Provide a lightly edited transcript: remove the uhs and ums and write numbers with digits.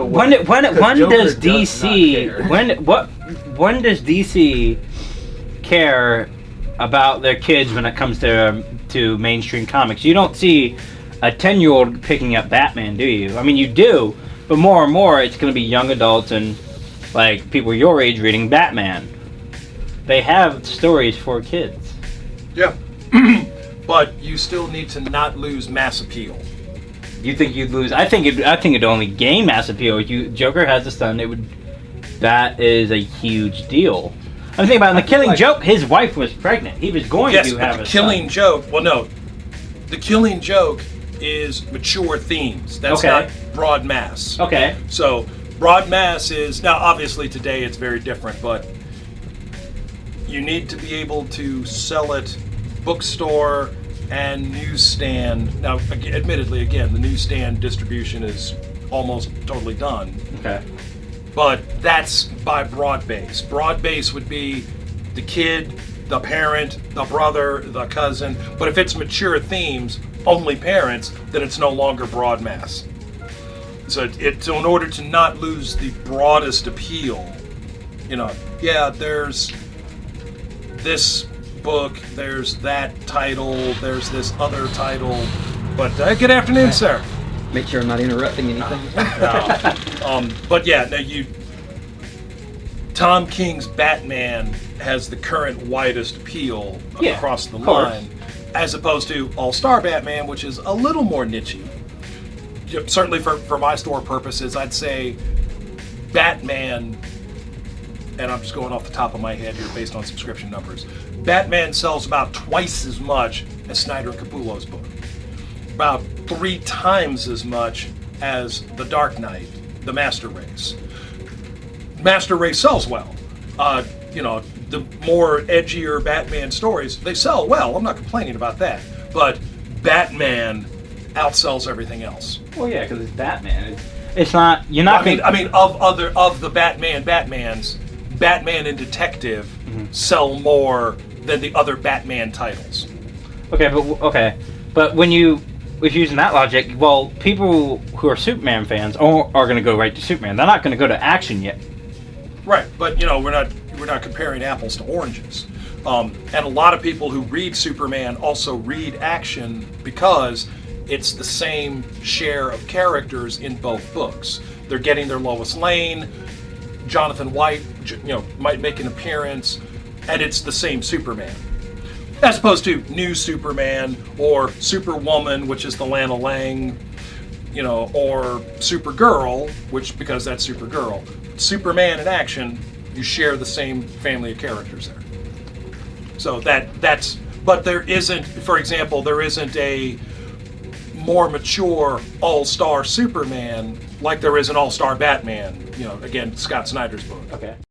When does DC when does DC care about their kids when it comes to mainstream comics? You don't see a 10-year-old picking up Batman, do you? I mean, you do, but more and more it's going to be young adults and like people your age reading Batman. They have stories for kids. Yeah. But you still need to not lose mass appeal. You think you'd lose? I think it'd only gain mass appeal. Joker has a son. That is a huge deal. I'm thinking about in The Killing Joke. His wife was pregnant. He was going to have a son. Yes, The Killing Joke. Well, no, The Killing Joke is mature themes. That's not broad mass. Okay. So broad mass is now obviously today it's very different, but you need to be able to sell it bookstore and newsstand. Now, admittedly, again, the newsstand distribution is almost totally done. Okay. But that's by broad base. Broad base would be the kid, the parent, the brother, the cousin. But if it's mature themes, only parents, then it's no longer broad mass. So in order to not lose the broadest appeal, there's this book, there's that title, there's this other title. But good afternoon, sir. Make sure I'm not interrupting anything. But yeah, now Tom King's Batman has the current widest appeal across the line, as opposed to All-Star Batman, which is a little more niche-y. Certainly for my store purposes, I'd say Batman, and I'm just going off the top of my head here based on subscription numbers, Batman sells about twice as much as Snyder and Capullo's book. About 3 times as much as The Dark Knight, The Master Race. Master Race sells well. The more edgier Batman stories, they sell well. I'm not complaining about that. But Batman outsells everything else. Well, yeah, because it's Batman. It's not. You're not. I mean, of the Batmans, Batman and Detective sell more than the other Batman titles. But if you're using that logic, well, people who are Superman fans are going to go right to Superman. They're not going to go to Action yet. Right, but we're not comparing apples to oranges. And a lot of people who read Superman also read Action because it's the same share of characters in both books. They're getting their Lois Lane, Jonathan White, might make an appearance, and it's the same Superman. As opposed to New Superman or Superwoman, which is the Lana Lang, or Supergirl, because that's Supergirl. Superman and Action, you share the same family of characters there. So but there isn't, for example, there isn't a more mature all-star Superman like there is an all-star Batman, again, Scott Snyder's book. Okay.